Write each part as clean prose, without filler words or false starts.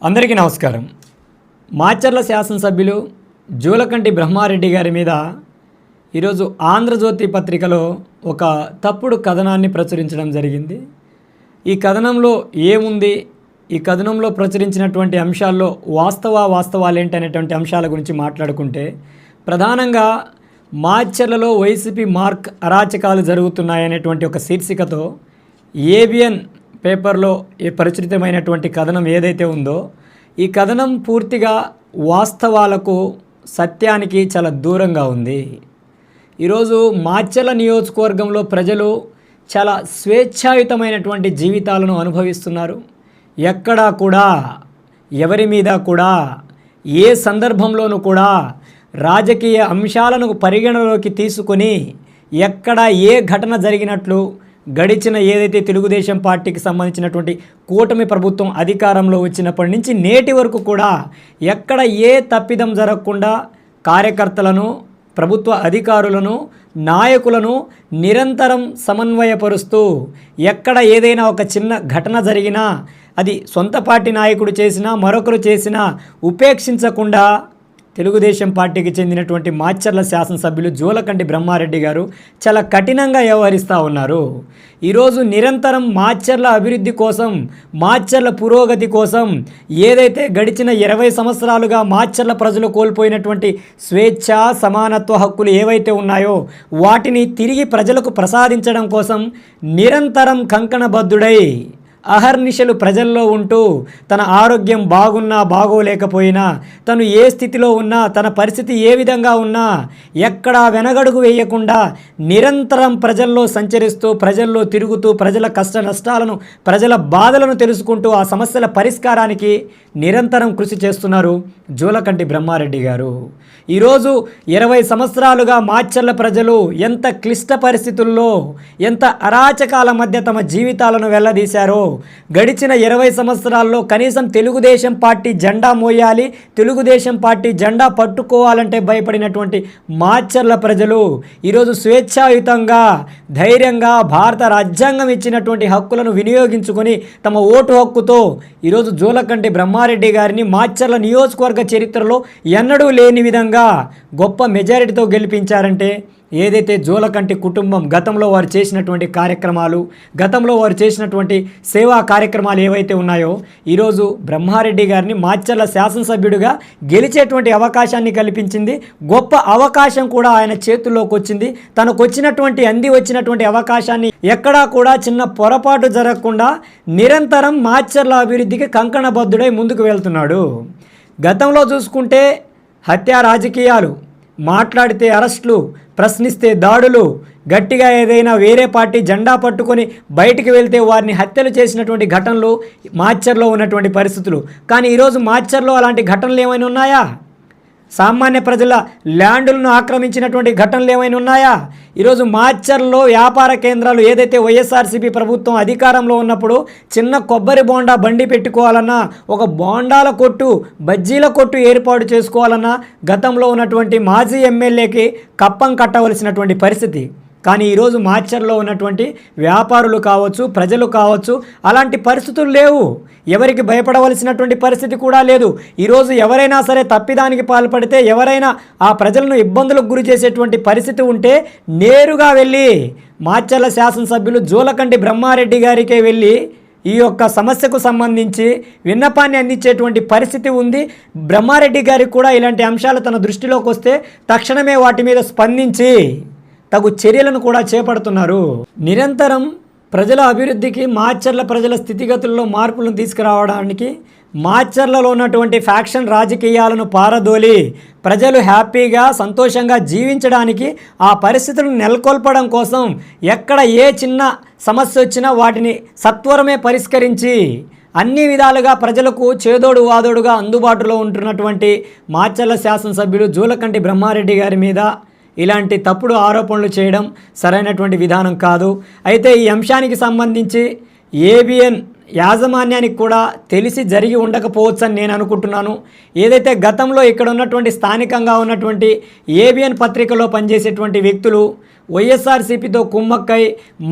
అందరికీ నమస్కారం. మాచర్ల శాసనసభ్యులు జూలకంటి బ్రహ్మారెడ్డి గారి మీద ఈరోజు ఆంధ్రజ్యోతి పత్రికలో ఒక తప్పుడు కథనాన్ని ప్రచురించడం జరిగింది. ఈ కథనంలో ఏముంది, ఈ కథనంలో ప్రచురించినటువంటి అంశాల్లో వాస్తవాలు ఏంటనేటువంటి అంశాల గురించి మాట్లాడుకుంటే, ప్రధానంగా మాచర్లలో వైసీపీ మార్క్ అరాచకాలు జరుగుతున్నాయనేటువంటి ఒక శీర్షికతో ఏబిఎన్ పేపర్లో ప్రచురితమైనటువంటి కథనం ఏదైతే ఉందో, ఈ కథనం పూర్తిగా వాస్తవాలకు సత్యానికి చాలా దూరంగా ఉంది. ఈరోజు మాచర్ల నియోజకవర్గంలో ప్రజలు చాలా స్వేచ్ఛాయుతమైనటువంటి జీవితాలను అనుభవిస్తున్నారు. ఎక్కడా కూడా ఎవరి మీద కూడా ఏ సందర్భంలోనూ కూడా రాజకీయ అంశాలను పరిగణలోకి తీసుకొని ఎక్కడ ఏ ఘటన జరిగినట్లు గడిచిన ఏదైతే తెలుగుదేశం పార్టీకి సంబంధించినటువంటి కూటమి ప్రభుత్వం అధికారంలో వచ్చినప్పటి నుంచి నేటి వరకు కూడా ఎక్కడ ఏ తప్పిదం జరగకుండా కార్యకర్తలను, ప్రభుత్వ అధికారులను, నాయకులను నిరంతరం సమన్వయపరుస్తూ ఎక్కడ ఏదైనా ఒక చిన్న ఘటన జరిగినా అది సొంత పార్టీ నాయకుడు చేసినా మరొకరు చేసినా ఉపేక్షించకుండా తెలుగుదేశం పార్టీకి చెందినటువంటి మాచర్ల శాసనసభ్యులు జూలకంటి బ్రహ్మారెడ్డి గారు చాలా కఠినంగా వ్యవహరిస్తూ ఉన్నారు. ఈరోజు నిరంతరం మాచర్ల అభివృద్ధి కోసం, మాచర్ల పురోగతి కోసం ఏదైతే గడిచిన 20 సంవత్సరాలుగా మాచర్ల ప్రజలు కోల్పోయినటువంటి స్వేచ్ఛ, సమానత్వ హక్కులు ఏవైతే ఉన్నాయో వాటిని తిరిగి ప్రజలకు ప్రసాదించడం కోసం నిరంతరం కంకణబద్ధుడై అహర్నిశలు ప్రజల్లో ఉంటూ తన ఆరోగ్యం బాగున్నా బాగోలేకపోయినా, తను ఏ స్థితిలో ఉన్నా, తన పరిస్థితి ఏ విధంగా ఉన్నా ఎక్కడా వెనగడుగు వేయకుండా నిరంతరం ప్రజల్లో సంచరిస్తూ, ప్రజల్లో తిరుగుతూ, ప్రజల కష్ట నష్టాలను, ప్రజల బాధలను తెలుసుకుంటూ ఆ సమస్యల పరిష్కారానికి నిరంతరం కృషి చేస్తున్నారు జూలకంటి బ్రహ్మారెడ్డి గారు. ఈరోజు 20 సంవత్సరాలుగా మాచర్ల ప్రజలు ఎంత క్లిష్ట పరిస్థితుల్లో, ఎంత అరాచకాల మధ్య తమ జీవితాలను వెల్లదీశారో, గడిచిన 20 సంవత్సరాల్లో కనీసం తెలుగుదేశం పార్టీ జెండా మోయాలి, తెలుగుదేశం పార్టీ జెండా పట్టుకోవాలంటే భయపడినటువంటి మాచర్ల ప్రజలు ఈరోజు స్వేచ్ఛాయుతంగా, ధైర్యంగా భారత రాజ్యాంగం ఇచ్చినటువంటి హక్కులను వినియోగించుకొని తమ ఓటు హక్కుతో ఈరోజు జూలకంటి బ్రహ్మారెడ్డి గారిని మాచర్ల నియోజకవర్గ చరిత్రలో ఎన్నడూ లేని విధంగా గొప్ప మెజారిటీతో గెలిపించారంటే, ఏదైతే జూలకంటి కుటుంబం గతంలో వారు చేసినటువంటి కార్యక్రమాలు, గతంలో వారు చేసినటువంటి సేవా కార్యక్రమాలు ఏవైతే ఉన్నాయో ఈరోజు బ్రహ్మారెడ్డి గారిని మాచర్ల శాసనసభ్యుడిగా గెలిచేటువంటి అవకాశాన్ని కల్పించింది. గొప్ప అవకాశం కూడా ఆయన చేతుల్లోకి వచ్చింది. తనకు వచ్చినటువంటి అవకాశాన్ని ఎక్కడా కూడా చిన్న పొరపాటు జరగకుండా నిరంతరం మాచర్ల అభివృద్ధికి కంకణబద్ధుడై ముందుకు వెళ్తున్నాడు. గతంలో చూసుకుంటే హత్యా రాజకీయాలు, మాట్లాడితే అరెస్టులు, ప్రశ్నిస్తే దాడులు, గట్టిగా ఏదైనా వేరే పార్టీ జెండా పట్టుకొని బయటికి వెళ్తే వారిని హత్యలు చేసినటువంటి ఘటనలు మాచర్లో ఉన్నటువంటి పరిస్థితులు. కానీ ఈరోజు మాచర్లో అలాంటి ఘటనలు ఏమైనా ఉన్నాయా? సామాన్య ప్రజల ల్యాండులను ఆక్రమించినటువంటి ఘటనలు ఏమైనా ఉన్నాయా? ఈరోజు మాచర్లో వ్యాపార కేంద్రాలు ఏదైతే వైఎస్ఆర్సీపీ ప్రభుత్వం అధికారంలో ఉన్నప్పుడు చిన్న కొబ్బరి బోండా బండి పెట్టుకోవాలన్నా, ఒక బోండాల కొట్టు, బజ్జీల కొట్టు ఏర్పాటు చేసుకోవాలన్నా గతంలో ఉన్నటువంటి మాజీ ఎమ్మెల్యేకి కప్పం కట్టవలసినటువంటి పరిస్థితి. కానీ ఈరోజు మాచర్లో ఉన్నటువంటి వ్యాపారులు కావచ్చు, ప్రజలు కావచ్చు, అలాంటి పరిస్థితులు లేవు. ఎవరికి భయపడవలసినటువంటి పరిస్థితి కూడా లేదు. ఈరోజు ఎవరైనా సరే తప్పిదానికి పాల్పడితే, ఎవరైనా ఆ ప్రజలను ఇబ్బందులకు గురి చేసేటువంటి పరిస్థితి ఉంటే నేరుగా వెళ్ళి మాచర్ల శాసనసభ్యులు జూలకంటి బ్రహ్మారెడ్డి గారికే వెళ్ళి ఈ యొక్క సమస్యకు సంబంధించి విన్నపాన్ని అందించేటువంటి పరిస్థితి ఉంది. బ్రహ్మారెడ్డి గారికి కూడా ఇలాంటి అంశాలు తన దృష్టిలోకి వస్తే తక్షణమే వాటి మీద స్పందించి తగు చర్యలను కూడా చేపడుతున్నారు. నిరంతరం ప్రజల అభివృద్ధికి, మాచర్ల ప్రజల స్థితిగతుల్లో మార్పులను తీసుకురావడానికి, మాచర్లలో ఉన్నటువంటి ఫ్యాక్షన్ రాజకీయాలను పారదోలి ప్రజలు హ్యాపీగా, సంతోషంగా జీవించడానికి, ఆ పరిస్థితులను నెలకొల్పడం కోసం ఎక్కడ ఏ చిన్న సమస్య వచ్చినా వాటిని సత్వరమే పరిష్కరించి అన్ని విధాలుగా ప్రజలకు చేదోడు వాదోడుగా అందుబాటులో ఉంటున్నటువంటి మాచర్ల శాసనసభ్యులు జూలకంటి బ్రహ్మారెడ్డి గారి మీద ఇలాంటి తప్పుడు ఆరోపణలు చేయడం సరైనటువంటి విధానం కాదు. అయితే ఈ అంశానికి సంబంధించి ఏబిఎన్ యాజమాన్యానికి కూడా తెలిసి జరిగి ఉండకపోవచ్చని నేను అనుకుంటున్నాను. ఏదైతే గతంలో ఇక్కడ ఉన్నటువంటి స్థానికంగా ఉన్నటువంటి ఏబిఎన్ పత్రికలో పనిచేసేటువంటి వ్యక్తులు వైఎస్ఆర్సీపీతో కుమ్మక్కై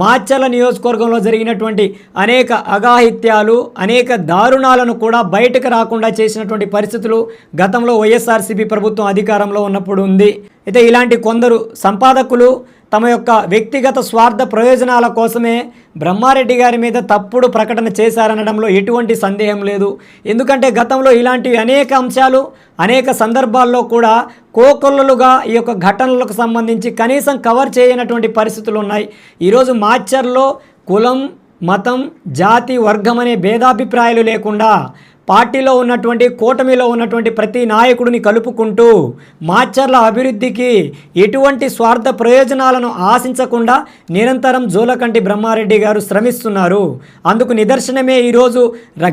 మాచర్ల నియోజకవర్గంలో జరిగినటువంటి అనేక అఘాయిత్యాలు, అనేక దారుణాలను కూడా బయటకు రాకుండా చేసినటువంటి పరిస్థితులు గతంలో వైఎస్ఆర్సీపీ ప్రభుత్వం అధికారంలో ఉన్నప్పుడు ఉంది. అయితే ఇలాంటి కొందరు సంపాదకులు తమ యొక్క వ్యక్తిగత స్వార్థ ప్రయోజనాల కోసమే బ్రహ్మారెడ్డి గారి మీద తప్పుడు ప్రకటన చేశారనడంలో ఎటువంటి సందేహం లేదు. ఎందుకంటే గతంలో ఇలాంటివి అనేక అంశాలు అనేక సందర్భాల్లో కూడా కోకొల్లలుగా ఈ యొక్క ఘటనలకు సంబంధించి కనీసం కవర్ చేయనటువంటి పరిస్థితులు ఉన్నాయి. ఈరోజు మాచర్లో కులం, మతం, జాతి, వర్గం అనే భేదాభిప్రాయాలు లేకుండా పార్టీలో ఉన్నటువంటి కూటమిలో ఉన్నటువంటి ప్రతి నాయకుడిని కలుపుకుంటూ మాచర్ల అభివృద్ధికి ఎటువంటి స్వార్థ ప్రయోజనాలను ఆశించకుండా నిరంతరం జూలకంటి బ్రహ్మారెడ్డి గారు శ్రమిస్తున్నారు. అందుకు నిదర్శనమే ఈరోజు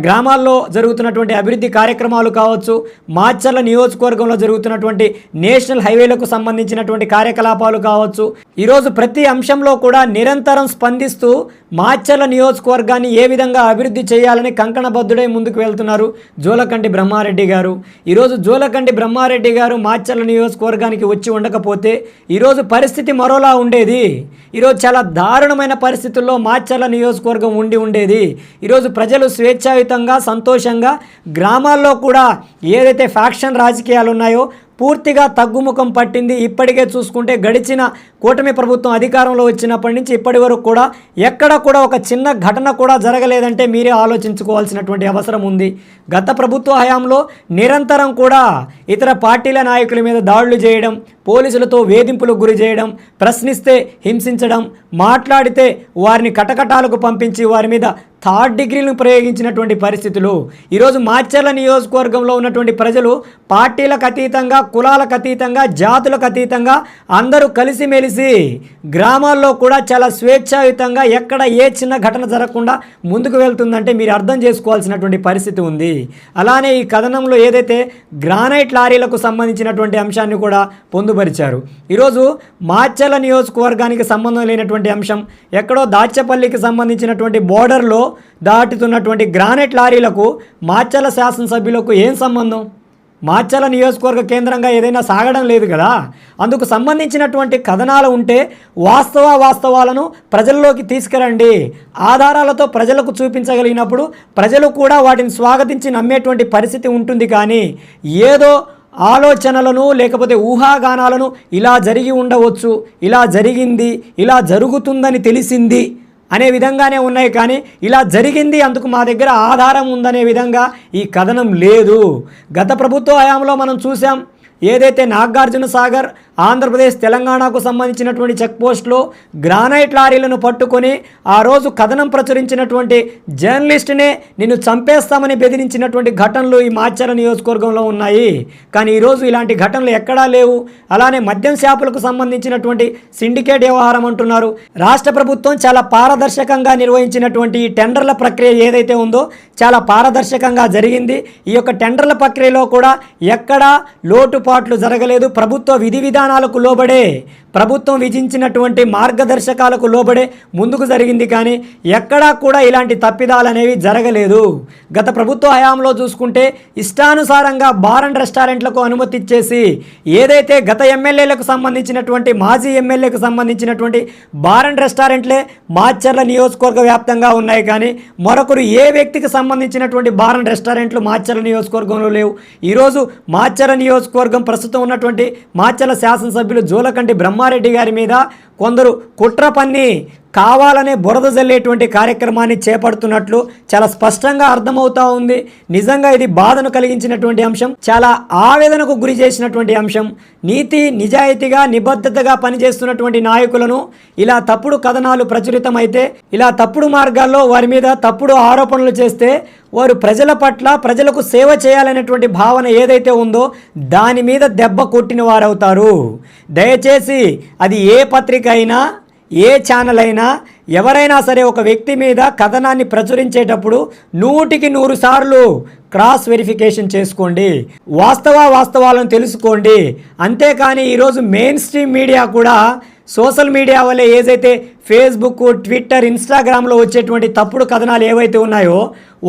గ్రామాల్లో జరుగుతున్నటువంటి అభివృద్ధి కార్యక్రమాలు కావచ్చు, మాచర్ల నియోజకవర్గంలో జరుగుతున్నటువంటి నేషనల్ హైవేలకు సంబంధించినటువంటి కార్యకలాపాలు కావచ్చు. ఈరోజు ప్రతి అంశంలో కూడా నిరంతరం స్పందిస్తూ మాచర్ల నియోజకవర్గాన్ని ఏ విధంగా అభివృద్ధి చేయాలని కంకణబద్ధుడై ముందుకు వెళ్తున్నారు జూలకంటి బ్రహ్మారెడ్డి గారు. ఈరోజు జూలకంటి బ్రహ్మారెడ్డి గారు మాచర్ల నియోజకవర్గానికి వచ్చి ఉండకపోతే ఈరోజు పరిస్థితి మరోలా ఉండేది. ఈరోజు చాలా దారుణమైన పరిస్థితుల్లో మాచర్ల నియోజకవర్గం ఉండేది. ఈరోజు ప్రజలు స్వేచ్ఛాయుతంగా సంతోషంగా గ్రామాల్లో కూడా ఏదైతే ఫ్యాక్షన్ రాజకీయాలు ఉన్నాయో పూర్తిగా తగ్గుముఖం పట్టింది. ఇప్పటికే చూసుకుంటే గడిచిన కూటమి ప్రభుత్వం అధికారంలో వచ్చినప్పటి నుంచి ఇప్పటి వరకు కూడా ఎక్కడ కూడా ఒక చిన్న ఘటన కూడా జరగలేదంటే మీరే ఆలోచించుకోవాల్సినటువంటి అవసరం ఉంది. గత ప్రభుత్వ హయాంలో నిరంతరం కూడా ఇతర పార్టీల నాయకుల మీద దాడులు చేయడం, పోలీసులతో వేధింపులకు గురి చేయడం, ప్రశ్నిస్తే హింసించడం, మాట్లాడితే వారిని కటకటాలకు పంపించి వారి మీద థర్డ్ డిగ్రీలను ప్రయోగించినటువంటి పరిస్థితులు. ఈరోజు మాచర్ల నియోజకవర్గంలో ఉన్నటువంటి ప్రజలు పార్టీలకు అతీతంగా, కులాలకు అతీతంగా, జాతులకు అతీతంగా అందరూ కలిసిమెలిసి గ్రామాల్లో కూడా చాలా స్వేచ్ఛాయుతంగా ఎక్కడ ఏ చిన్న ఘటన జరగకుండా ముందుకు వెళ్తుందంటే మీరు అర్థం చేసుకోవాల్సినటువంటి పరిస్థితి ఉంది. అలానే ఈ కథనంలో ఏదైతే గ్రానైట్ లారీలకు సంబంధించినటువంటి అంశాన్ని కూడా పొందుపరిచారు. ఈరోజు మాచర్ల నియోజకవర్గానికి సంబంధం లేనటువంటి అంశం, ఎక్కడో దాచేపల్లికి సంబంధించినటువంటి బోర్డర్లో దాటుతున్నటువంటి గ్రానైట్ లారీలకు మాచర్ల శాసనసభ్యులకు ఏం సంబంధం? మాచర్ల నియోజకవర్గ కేంద్రంగా ఏదైనా సాగడం లేదు కదా. అందుకు సంబంధించినటువంటి కథనాలు ఉంటే వాస్తవాలను ప్రజల్లోకి తీసుకురండి. ఆధారాలతో ప్రజలకు చూపించగలిగినప్పుడు ప్రజలు కూడా వాటిని స్వాగతించి నమ్మేటువంటి పరిస్థితి ఉంటుంది. కానీ ఏదో ఆలోచనలను లేకపోతే ఊహాగానాలను ఇలా జరిగి ఉండవచ్చు, ఇలా జరిగింది, ఇలా జరుగుతుందని తెలిసింది అనే విధంగానే ఉన్నాయి. కానీ ఇలా జరిగింది, అందుకు మా దగ్గర ఆధారం ఉందనే విధంగా ఈ కథనం లేదు. గత ప్రభుత్వ హయాంలో మనం చూసాం, ఏదైతే నాగార్జున సాగర్ ఆంధ్రప్రదేశ్ తెలంగాణకు సంబంధించినటువంటి చెక్ పోస్ట్లో గ్రానైట్ లారీలను పట్టుకొని ఆ రోజు కథనం ప్రచురించినటువంటి జర్నలిస్టునే నిన్ను చంపేస్తామని బెదిరించినటువంటి ఘటనలు ఈ మాచర్ల నియోజకవర్గంలో ఉన్నాయి. కానీ ఈరోజు ఇలాంటి ఘటనలు ఎక్కడా లేవు. అలానే మద్యం షాపులకు సంబంధించినటువంటి సిండికేట్ వ్యవహారం అంటున్నారు. రాష్ట్ర ప్రభుత్వం చాలా పారదర్శకంగా నిర్వహించినటువంటి ఈ టెండర్ల ప్రక్రియ ఏదైతే ఉందో చాలా పారదర్శకంగా జరిగింది. ఈ యొక్క టెండర్ల ప్రక్రియలో కూడా ఎక్కడా లోటుపాట్లు జరగలేదు. ప్రభుత్వ విధి విధానాలకు లోబడే, ప్రభుత్వం విధించినటువంటి మార్గదర్శకాలకు లోబడే ముందుకు జరిగింది. కానీ ఎక్కడా కూడా ఇలాంటి తప్పిదాలు అనేవి జరగలేదు. గత ప్రభుత్వ హయాంలో చూసుకుంటే ఇష్టానుసారంగా బార్ అండ్ రెస్టారెంట్లకు అనుమతి ఇచ్చేసి ఏదైతే గత ఎమ్మెల్యేలకు సంబంధించినటువంటి, మాజీ ఎమ్మెల్యేలకు సంబంధించినటువంటి బార్ అండ్ రెస్టారెంట్లే మాచర్ల నియోజకవర్గ వ్యాప్తంగా ఉన్నాయి. కానీ మరొకరు ఏ వ్యక్తికి సంబంధించినటువంటి బార్ అండ్ రెస్టారెంట్లు మాచర్ల నియోజకవర్గంలో లేవు. ఈరోజు మాచర్ల నియోజకవర్గం ప్రస్తుతం ఉన్నటువంటి మాచర్ల శాసనసభ్యులు జూలకంటి బ్రహ్మారెడ్డి గారి మీద కొందరు కుట్ర పన్ని కావాలనే బురద జల్లేటువంటి కార్యక్రమాన్ని చేపడుతున్నట్లు చాలా స్పష్టంగా అర్థమవుతా ఉంది. నిజంగా ఇది బాధను కలిగించినటువంటి అంశం, చాలా ఆవేదనకు గురి చేసినటువంటి అంశం. నీతి నిజాయితీగా నిబద్ధతగా పనిచేస్తున్నటువంటి నాయకులను ఇలా తప్పుడు కథనాలు ప్రచురితమైతే, ఇలా తప్పుడు మార్గాల్లో వారి మీద తప్పుడు ఆరోపణలు చేస్తే వారు ప్రజల పట్ల, ప్రజలకు సేవ చేయాలనేటువంటి భావన ఏదైతే ఉందో దాని మీద దెబ్బ కొట్టిన వారవుతారు. దయచేసి అది ఏ పత్రిక అయినా, ఏ ఛానల్ అయినా, ఎవరైనా సరే ఒక వ్యక్తి మీద కథనాన్ని ప్రచురించేటప్పుడు 100కి 100 సార్లు క్రాస్ వెరిఫికేషన్ చేసుకోండి, వాస్తవాలను తెలుసుకోండి. అంతేకాని ఈరోజు మెయిన్ స్ట్రీమ్ మీడియా కూడా సోషల్ మీడియా వల్లే ఏదైతే ఫేస్బుక్, ట్విట్టర్, ఇన్స్టాగ్రామ్లో వచ్చేటువంటి తప్పుడు కథనాలు ఏవైతే ఉన్నాయో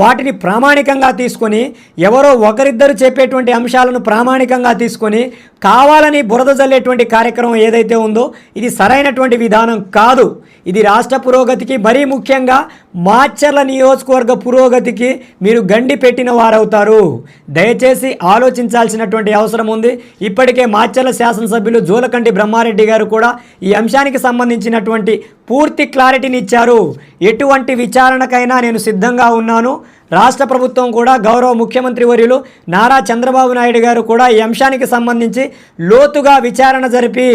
వాటిని ప్రామాణికంగా తీసుకొని ఎవరో ఒకరిద్దరు చెప్పేటువంటి అంశాలను ప్రామాణికంగా తీసుకొని కావాలని బురద జల్లేటువంటి కార్యక్రమం ఏదైతే ఉందో ఇది సరైనటువంటి విధానం కాదు. ఇది రాష్ట్ర పురోగతికి, మరీ ముఖ్యంగా మాచర్ల నియోజకవర్గ పురోగతికి మీరు గండి పెట్టిన వారవుతారు. దయచేసి ఆలోచించాల్సినటువంటి అవసరం ఉంది. ఇప్పటికే మాచర్ల శాసనసభ్యులు జూలకంటి బ్రహ్మారెడ్డి గారు కూడా ఈ అంశానికి సంబంధించినటువంటి పూర్తి క్లారిటీని ఇచ్చారు. ఎటువంటి విచారణకైనా నేను సిద్ధంగా ఉన్నాను. రాష్ట్ర ప్రభుత్వం కూడా గౌరవ ముఖ్యమంత్రి వర్యులు నారా చంద్రబాబు నాయుడు గారు కూడా ఈ అంశానికి సంబంధించి లోతుగా విచారణ జరిపి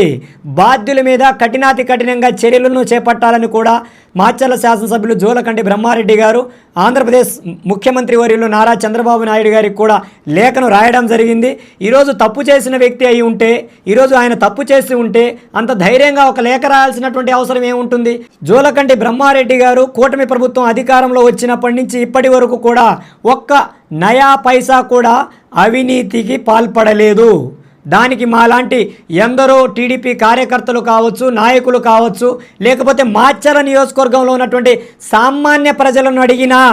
బాధ్యుల మీద కఠినాతి కఠినంగా చర్యలను చేపట్టాలని కూడా మాచర్ల శాసనసభ్యులు జూలకంటి బ్రహ్మారెడ్డి గారు ఆంధ్రప్రదేశ్ ముఖ్యమంత్రి వర్యులు నారా చంద్రబాబు నాయుడు గారికి కూడా లేఖను రాయడం జరిగింది. ఈరోజు తప్పు చేసిన వ్యక్తి అయి ఉంటే, ఈరోజు ఆయన తప్పు చేసి ఉంటే అంత ధైర్యంగా ఒక లేఖ రాయాల్సినటువంటి అవసరం ఏముంటుంది? జూలకంటి బ్రహ్మారెడ్డి గారు కూటమి ప్రభుత్వం అధికారంలో వచ్చినప్పటి నుంచి ఇప్పటి వరకు కూడా ఒక్క నయా పైసా కూడా అవినీతికి పాల్పడలేదు. దానికి మాలాంటి ఎందరో టీడీపీ కార్యకర్తలు కావచ్చు, నాయకులు కావచ్చు, లేకపోతే మాచర్ల నియోజకవర్గంలో ఉన్నటువంటి సామాన్య ప్రజలను అడిగినా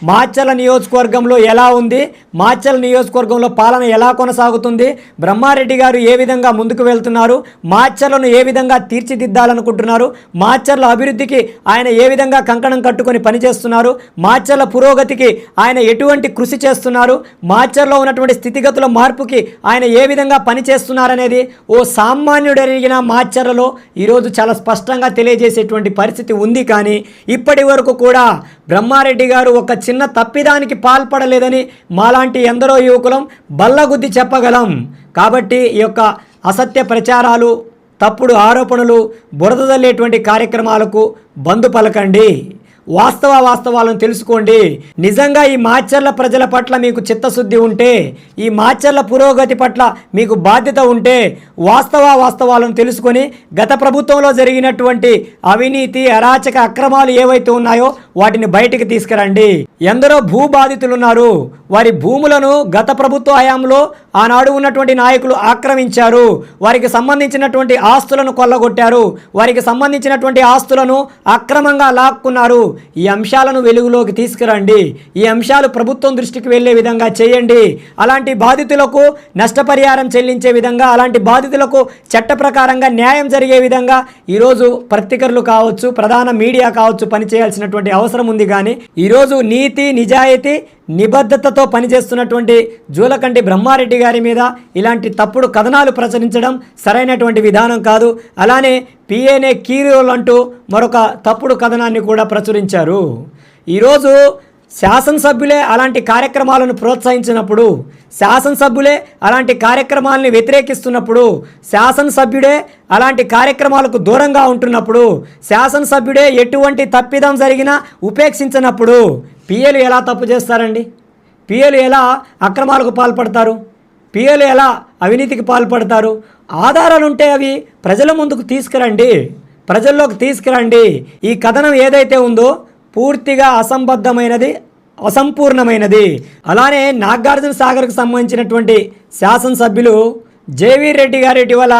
మాచర్ల నియోజకవర్గంలో ఎలా ఉంది, మాచర్ల నియోజకవర్గంలో పాలన ఎలా కొనసాగుతుంది, బ్రహ్మారెడ్డి గారు ఏ విధంగా ముందుకు వెళ్తున్నారు, మాచర్లను ఏ విధంగా తీర్చిదిద్దాలనుకుంటున్నారు, మాచర్ల అభివృద్ధికి ఆయన ఏ విధంగా కంకణం కట్టుకొని పనిచేస్తున్నారు, మాచర్ల పురోగతికి ఆయన ఎటువంటి కృషి చేస్తున్నారు, మాచర్లో ఉన్నటువంటి స్థితిగతుల మార్పుకి ఆయన ఏ విధంగా పనిచేస్తున్నారనేది ఓ సామాన్యుడు అడిగిన మాచర్లలో ఈరోజు చాలా స్పష్టంగా తెలియజేసేటువంటి పరిస్థితి ఉంది. కానీ ఇప్పటి వరకు కూడా బ్రహ్మారెడ్డి గారు ఒక చిన్న తప్పిదానికి పాల్పడలేదని మాలాంటి ఎందరో యువకులం బల్లగుద్ది చెప్పగలం. కాబట్టి ఈ యొక్క అసత్య ప్రచారాలు, తప్పుడు ఆరోపణలు, బురద జల్లేటువంటి కార్యక్రమాలకు బంధు పలకండి. వాస్తవాలను తెలుసుకోండి. నిజంగా ఈ మాచర్ల ప్రజల పట్ల మీకు చిత్తశుద్ధి ఉంటే, ఈ మాచర్ల పురోగతి పట్ల మీకు బాధ్యత ఉంటే వాస్తవాలను తెలుసుకొని గత ప్రభుత్వంలో జరిగినటువంటి అవినీతి, అరాచక అక్రమాలు ఏవైతే ఉన్నాయో వాటిని బయటికి తీసుకురండి. ఎందరో భూ బాధితులు ఉన్నారు. వారి భూములను గత ప్రభుత్వ హయాంలో ఆనాడు ఉన్నటువంటి నాయకులు ఆక్రమించారు. వారికి సంబంధించినటువంటి ఆస్తులను కొల్లగొట్టారు. వారికి సంబంధించినటువంటి ఆస్తులను అక్రమంగా లాక్కున్నారు. ఈ అంశాలను వెలుగులోకి తీసుకురండి. ఈ అంశాలు ప్రభుత్వం దృష్టికి వెళ్ళే విధంగా చేయండి. అలాంటి బాధితులకు నష్టపరిహారం చెల్లించే విధంగా, అలాంటి బాధితులకు చట్ట ప్రకారంగా న్యాయం జరిగే విధంగా ఈరోజు పత్రికలు కావచ్చు, ప్రధాన మీడియా కావచ్చు పనిచేయాల్సినటువంటి అవసరం ఉంది. కానీ ఈరోజు నీతి, నిజాయితీ, నిబద్ధతతో పనిచేస్తున్నటువంటి జూలకంటి బ్రహ్మారెడ్డి గారి మీద ఇలాంటి తప్పుడు కథనాలు ప్రచురించడం సరైనటువంటి విధానం కాదు. అలానే పిఏనే కీరోలు అంటూ మరొక తప్పుడు కథనాన్ని కూడా ప్రచురించారు. ఈరోజు శాసనసభ్యులే అలాంటి కార్యక్రమాలను ప్రోత్సహించినప్పుడు, శాసనసభ్యులే అలాంటి కార్యక్రమాలని వ్యతిరేకిస్తున్నప్పుడు, శాసనసభ్యుడే అలాంటి కార్యక్రమాలకు దూరంగా ఉంటున్నప్పుడు, శాసనసభ్యుడే ఎటువంటి తప్పిదం జరిగినా ఉపేక్షించినప్పుడు పిఏలు ఎలా తప్పు చేస్తారండి? పిఏలు ఎలా అక్రమాలకు పాల్పడతారు? పిఏలు ఎలా అవినీతికి పాల్పడతారు? ఆధారాలు ఉంటే అవి ప్రజల ముందుకు తీసుకురండి, ప్రజల్లోకి తీసుకురండి. ఈ కథనం ఏదైతే ఉందో పూర్తిగా అసంబద్ధమైనది, అసంపూర్ణమైనది. అలానే నాగార్జున సాగర్కు సంబంధించినటువంటి శాసనసభ్యులు జేవీ రెడ్డి గారి ఇటీవల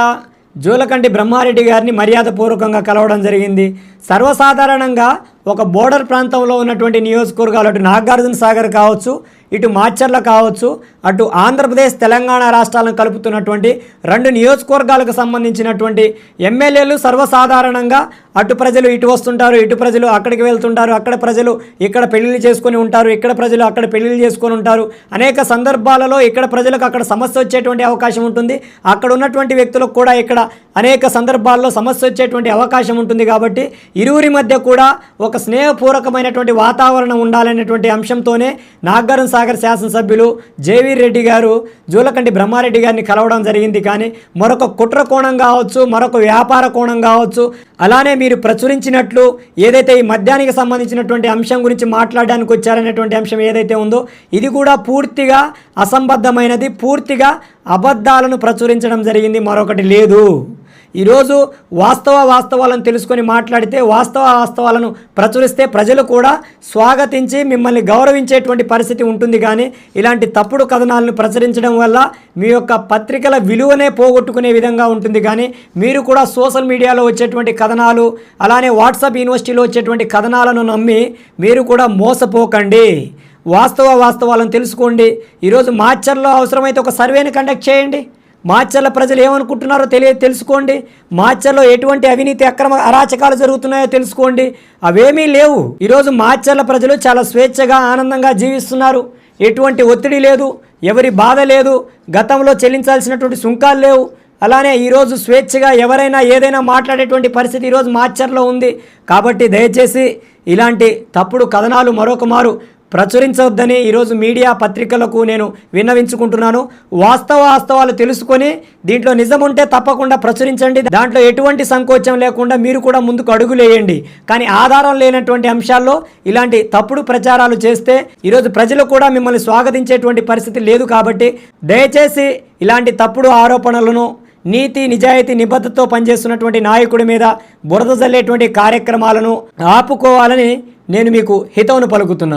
జూలకంటి బ్రహ్మారెడ్డి గారిని మర్యాదపూర్వకంగా కలవడం జరిగింది. సర్వసాధారణంగా ఒక బోర్డర్ ప్రాంతంలో ఉన్నటువంటి నియోజకవర్గాలు, అటు నాగార్జున సాగర్ కావచ్చు, ఇటు మాచర్ల కావచ్చు, అటు ఆంధ్రప్రదేశ్ తెలంగాణ రాష్ట్రాలను కలుపుతున్నటువంటి రెండు నియోజకవర్గాలకు సంబంధించినటువంటి ఎమ్మెల్యేలు సర్వసాధారణంగా అటు ప్రజలు ఇటు వస్తుంటారు, ఇటు ప్రజలు అక్కడికి వెళ్తుంటారు, అక్కడ ప్రజలు ఇక్కడ పెళ్లిళ్ళు చేసుకొని ఉంటారు, ఇక్కడ ప్రజలు అక్కడ పెళ్లిళ్ళు చేసుకొని ఉంటారు. అనేక సందర్భాలలో ఇక్కడ ప్రజలకు అక్కడ సమస్య వచ్చేటువంటి అవకాశం ఉంటుంది. అక్కడ ఉన్నటువంటి వ్యక్తులకు కూడా ఇక్కడ అనేక సందర్భాల్లో సమస్య వచ్చేటువంటి అవకాశం ఉంటుంది. కాబట్టి ఇరువురి మధ్య కూడా ఒక స్నేహపూర్వకమైనటువంటి వాతావరణం ఉండాలనేటువంటి అంశంతోనే నాగార్జున సాగర్ శాసనసభ్యులు జేవీ రెడ్డి గారు జూలకంటి బ్రహ్మారెడ్డి గారిని కలవడం జరిగింది. కానీ మరొక కుట్ర కోణం కావచ్చు, మరొక వ్యాపార కోణం కావచ్చు, అలానే మీరు ప్రచురించినట్లు ఏదైతే ఈ మద్యానికి సంబంధించినటువంటి అంశం గురించి మాట్లాడడానికి వచ్చారనేటువంటి అంశం ఏదైతే ఉందో ఇది కూడా పూర్తిగా అసంబద్ధమైనది, పూర్తిగా అబద్ధాలను ప్రచురించడం జరిగింది, మరొకటి లేదు. ఈరోజు వాస్తవాలను తెలుసుకొని మాట్లాడితే వాస్తవాలను ప్రచురిస్తే ప్రజలు కూడా స్వాగతించి మిమ్మల్ని గౌరవించేటువంటి పరిస్థితి ఉంటుంది. కానీ ఇలాంటి తప్పుడు కథనాలను ప్రచురించడం వల్ల మీ యొక్క పత్రికల విలువనే పోగొట్టుకునే విధంగా ఉంటుంది. కానీ మీరు కూడా సోషల్ మీడియాలో వచ్చేటువంటి కథనాలు, అలానే వాట్సాప్ యూనివర్సిటీలో వచ్చేటువంటి కథనాలను నమ్మి మీరు కూడా మోసపోకండి. వాస్తవాలను తెలుసుకోండి. ఈరోజు మాచర్లో అవసరమైతే ఒక సర్వేని కండక్ట్ చేయండి. మాచర్ల ప్రజలు ఏమనుకుంటున్నారో తెలుసుకోండి. మాచర్లో ఎటువంటి అవినీతి అక్రమ అరాచకాలు జరుగుతున్నాయో తెలుసుకోండి. అవేమీ లేవు. ఈరోజు మాచర్ల ప్రజలు చాలా స్వేచ్ఛగా ఆనందంగా జీవిస్తున్నారు. ఎటువంటి ఒత్తిడి లేదు, ఎవరి బాధ లేదు, గతంలో చెల్లించాల్సినటువంటి సుంకాలు లేవు. అలానే ఈరోజు స్వేచ్ఛగా ఎవరైనా ఏదైనా మాట్లాడేటువంటి పరిస్థితి ఈరోజు మాచర్లో ఉంది. కాబట్టి దయచేసి ఇలాంటి తప్పుడు కథనాలు మరొక మారు ప్రచురించవద్దని ఈరోజు మీడియా పత్రికలకు నేను విన్నవించుకుంటున్నాను. వాస్తవాలు తెలుసుకొని దీంట్లో నిజం ఉంటే తప్పకుండా ప్రచురించండి. దాంట్లో ఎటువంటి సంకోచం లేకుండా మీరు కూడా ముందుకు అడుగులేయండి. కానీ ఆధారం లేనటువంటి అంశాల్లో ఇలాంటి తప్పుడు ప్రచారాలు చేస్తే ఈరోజు ప్రజలు కూడా మిమ్మల్ని స్వాగతించేటువంటి పరిస్థితి లేదు. కాబట్టి దయచేసి ఇలాంటి తప్పుడు ఆరోపణలను నీతి నిజాయితీ నిబద్ధతతో పనిచేస్తున్నటువంటి నాయకుడి మీద బురద జల్లేటువంటి కార్యక్రమాలను ఆపుకోవాలని నేను మీకు హితవును పలుకుతున్నాను.